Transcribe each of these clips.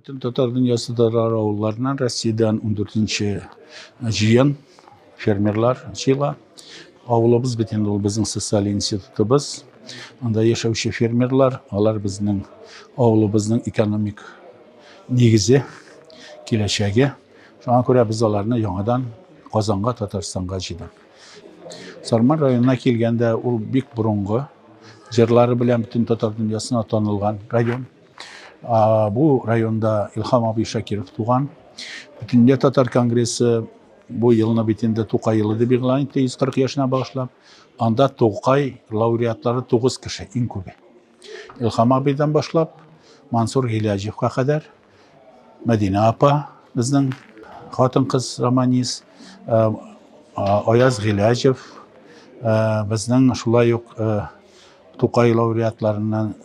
Bütün Tatar dünyası avullarından Rossiyadan 14-nji jyýan fermerler çyla. Awulybız bitende ol bizning sosial institutybız. Anda ýaşawçy fermerler, alar bizning awulybıznyň ekonomik negizi, kileşegi. Şoňa görä biz alarny ýoňadan Gazanga, Tatarstanga jydyk. Sarman raýonuna kelgende ol bik burungy jerlary bilen bütün Tatar dünýasyna tanylgan raýon. Bu rayonda İlham abi Şakirov tuğan. Bütünlüğe Tatar Kongresi bu yılına bitinde Tuqay yılı da belgilenen 140 yaşına bağışlap. Anda Tuqay laureatları 9 kişi, en köpü. İlham abi'den başlap Mansur Hilajev'e kadar Medine apa, bizning xotin kız romanist, Oyaz Hilajev, bizning şulay yok Tuqay laureatlarından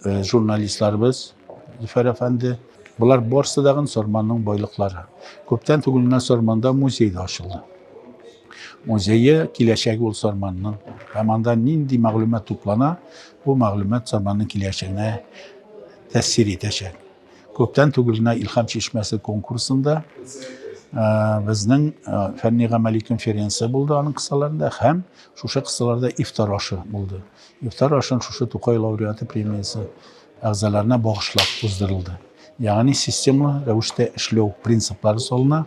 jurnalistlerimiz, Züfer Efendi, bunlar Borsa'dağın Sorman'ın boylıkları. Köpten tuguluna Sorman'da muzey de açıldı. Muzeyi kileşegi ol Sorman'ın. Hemanda nindi maglumat toplana, bu maglumat Sorman'ın kileşegine tesir edecek. Köpten tuguluna İlham Çeşmesi konkursunda bizning Fenni Gamali konferensiya buldu anın kısalarında hem şuşa kısalarda iftar aşı buldu. İftar aşının şuşa Tuqay laureatı premiyası ağzalarına bağışlap uzduruldu. Yani sistemli rəvişdə işləw prinsipləri soluna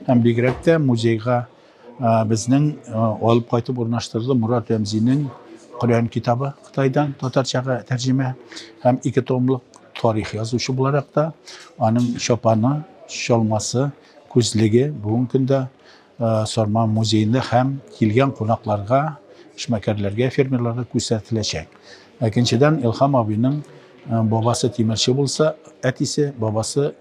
hem bigrekte muzeyga bizning alıp qaytıb urnaştırdı Murat Remzi'nin Kur'an kitabı Xitaydan Tatarçaga tercüme hem 2 tomluk tarih yazışı bularak da anın şapanı, şalması, көзлеге бүгінгі күнде Sorman muzeyinde hem kelgen konaklarga, işmekerlerge, fermerlerge göstertilecek. İkinciden İlham abinin babası Timirçi bolsa, etisi babası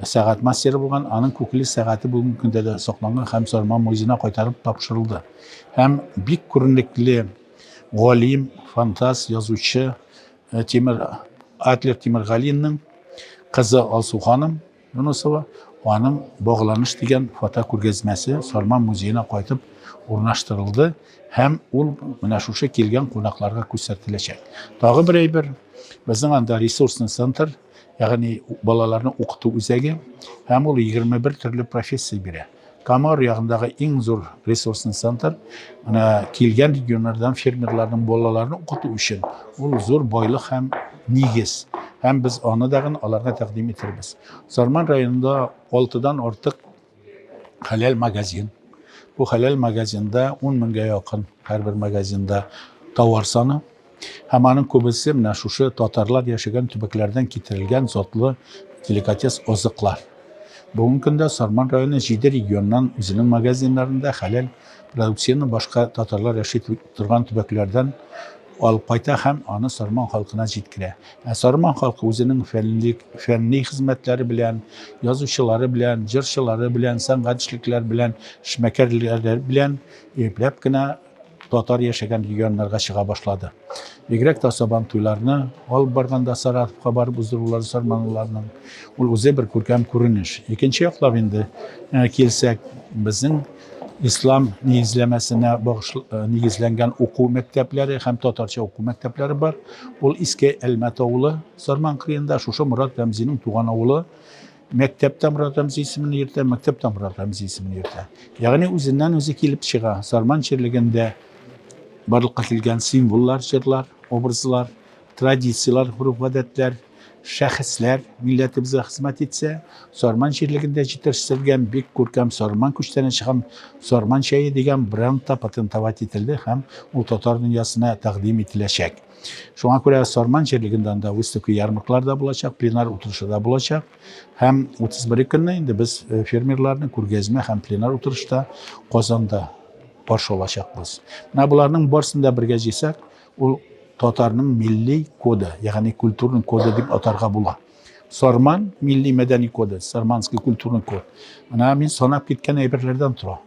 sagat masteri bolgan, anın kökili sagati bugünkü günde de saklangan hem Sorman muzeyine kaytarıp tapşırıldı. Hem bik көрнекле galim, fantaz, yazıcı Adler Timirgali'nin kızı Alsu Hanım Yunusova, onun bağlanış degen foto ko'rgazmasi Sorman muzeyine qaytib o'rnaştırıldı. Hem ol mana şuşa kelgen konaklarga ko'rsatilacak. Tagı bir ayber bizning anda resursni center, ya'ni balalarni o'qituv o'zagi, hem ol 21 turli professiya biri. Kamar yağındagı eng zo'r resursni center, mana kelgen regionlardan fermerlarning bolalarini o'qituv uchun ol zo'r boylik hem negiz. Hem biz onu dağın alarga takdim etirmiz. Sorman rayonunda 6'dan artık halal magazin. Bu halal magazinde 10 mingga yakın her bir magazinde tovar sanı. Hem anın köbüsü mine şuşu Tatarlar yaşayan tübeklerden getirilgen zotlu delikates oziqlar. Bugün günde Sorman rayonu 7 regiondan özünün magazinlerinde halal produksiyonu başka Tatarlar yaşayıp durgan tübeklerden alıp qayta hem anı Sorman halkına jetkire. Sorman halkı özünün fenni hizmetleri bilen, yazıcıları bilen, jırçıları bilen, sanatçılıklar bilen, işmekerler bilen eplep gina Tatar yaşayan regionlarga çıga başladı. Begrek da Saban toylarını alıp barganda Saratovga barıp uzdurulary Sormanlılarının ol öze bir көркем көрүнүш. İkinci yaklap indi kelsek bizning İslam negizlemesine negizlengen okul mektepleri hem Tatarça okul mektepleri var. Ol İske Elmet oğlu Sorman kıyında şuşa Murat Remzi'nin tuğan oğlu mektepte Murat Remzi ismini yırta, mektepte Murat Remzi ismini yırta. Yani özünden özü kelip çığa. Sorman çerliginde barlıkka kelgen simvollar, çırlar, obrazlar, tradisiyalar, huruf adetler, şahıslar milletimize hizmet etse, Sorman şehirliginde yetiştirilgen bek көркем Sorman küçlerine çıkan Sorman çayı degen brandta patentavat etildi hem o Tatar dünyasına takdim edilecek. Şuna göre Sorman şehirliginden de üstüki yarmıklar da bulacak, plenar oturuşu da bulacak. Hem 31 günde indi biz fermerlerini көрgezme hem plenar oturuşta Qozonda baş olacakız. Bularning barsında birge jeysak, o Tatarның milli kodu, yani kültürün kodu deb atarga bola. Sorman milli medeni kodu, Sormanski kültürün kod. Mana men sanap ketken ayberlerden tura.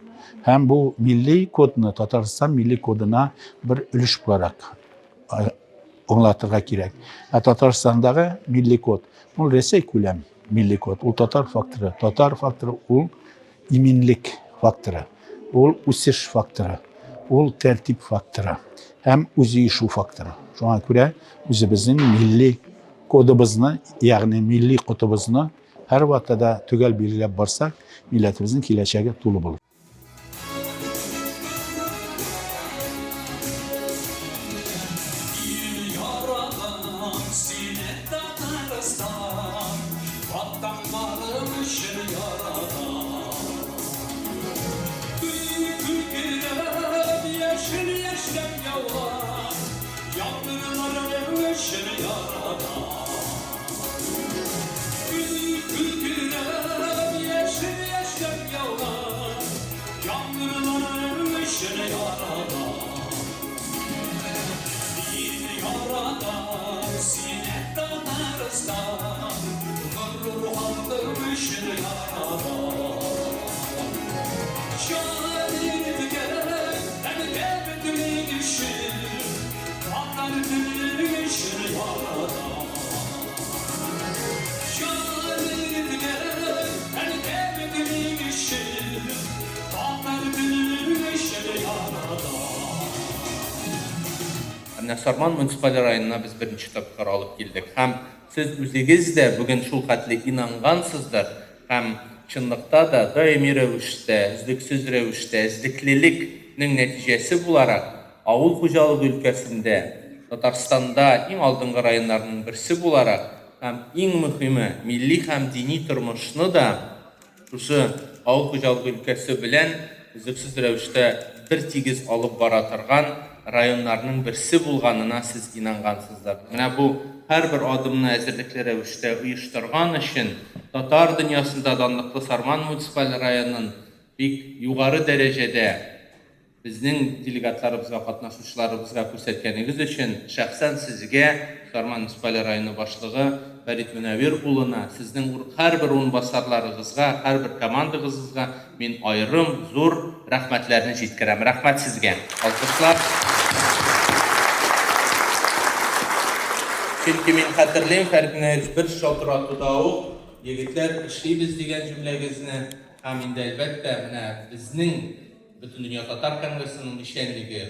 Hem bu milli kodunu, Tataristan milli koduna bir ülüş bularak anlatırga kerek. Tataristan'dagi milli kod, bu Resey kulem milli kod, o Tatar faktoru, o iminlik faktoru, o usish faktoru, o tertip faktoru. Hem uzayışu faktoru. Şuna göre özümüzün milli kodumuzni, yani milli kodumuzni Her vakitte de tügel biriyle barsak milletimizin kileçeği dolu bulur. Sarman munisipal rayonuna biz birinci tapkar alıp geldik. Hem siz üzünüz de bugün şu xatli inangansızdır. Hem çınlıkta da daimi rövüşte, izliksiz rövüşte, izlikliliknin neticesi bularak Avul Xocalığı ülkesinde, Tatarstanda en aldığın rayonlarının birisi bularak hem en mühimi milli hem dini turmuşunu da şu Avul Xocalığı ülkesi bilen izliksiz rövüşte bir tigiz alıp baratırgan rayonlarının birisi bulganına siz inangansızlar. Mine bu her bir adımını ezirlikli rövüşte uyuşturgan için Tatar dünyasında danlıklı Sarman munisipal rayonunun bir yukarı derecede bizning delegatlarımızga, qatnaşuvchilarimizga ko'rsatganingiz uchun shaxsan sizga Sarman munisipal rayoni boshlig'i Farid Munavir uluna, sizning har bir o'rinbosarlaringizga, har bir komandangizga men ayrim zo'r rahmatlarni yetkazam. Rahmat sizga. Alqishlar. Chunki men xatirlayman, Farid Munavir bir shotiratida yigitlar ishlaymiz degan jumlangizni ham endi albatta mana bizning bütün dünya Tatar Kongresi'nin işenligi,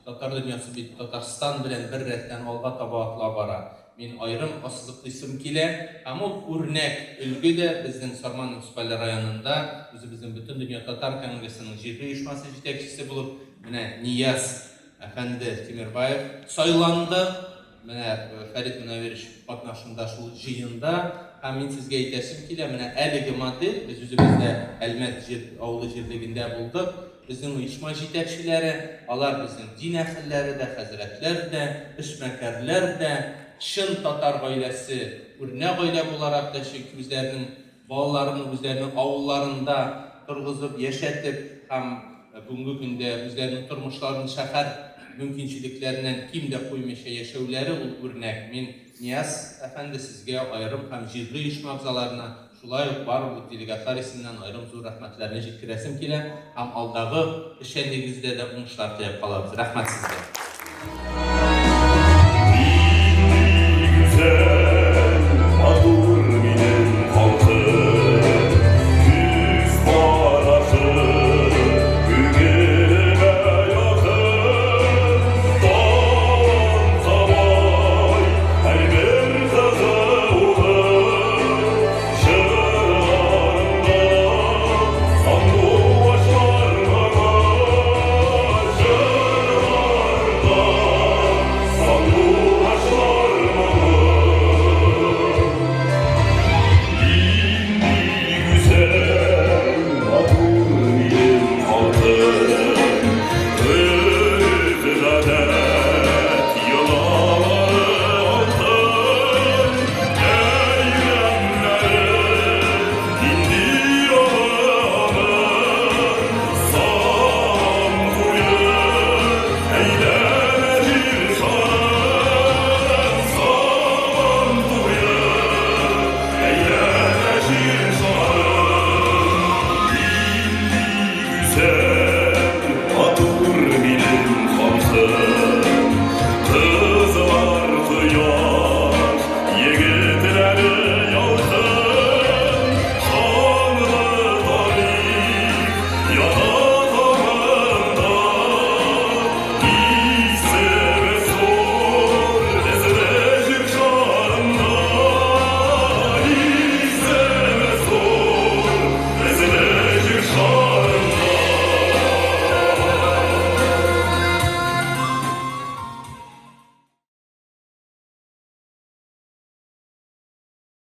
Tatar dünyası Tatarstan bilen bir retten alga tabaqla bara. Men ayrım asılıklısım kile, ama örnek ülgü de bizden Sarman munisipal rayonunda bizim bütün dünya Tatar Kongresi'nin jirgi uyuşması yetekçisi bulup Niyaz Efendi Timirbayev saylandı. Farid Munavir qatnaşında şu jıyında men sizge aytasim kile, әлеге model biz özümüzde Elmet avulu jirliginde bulduk. Bizim uyuşma yetekçileri, alar bizim din ehilleri de, hazretler de, işmekarlar da, şın Tatar ailesi, örnek aile olarak da özlerinin bağlarını, özlerinin avullarında kırgızıp, yaşatıp, hem bugünkü günde özlerinin turmuşlarını şəhər mümkünçiliklerinden kimde koymuş yaşavları örnek. Men Niyaz Efendi sizge ayrım hem jirli uyuşma abzalarına şulay var bu delegatlar isimden ayrım zor rahmetlerini yetkizim kile, hem aldağı işenliğinizde de uğuşlar teyip kalabız. Rahmet sizge.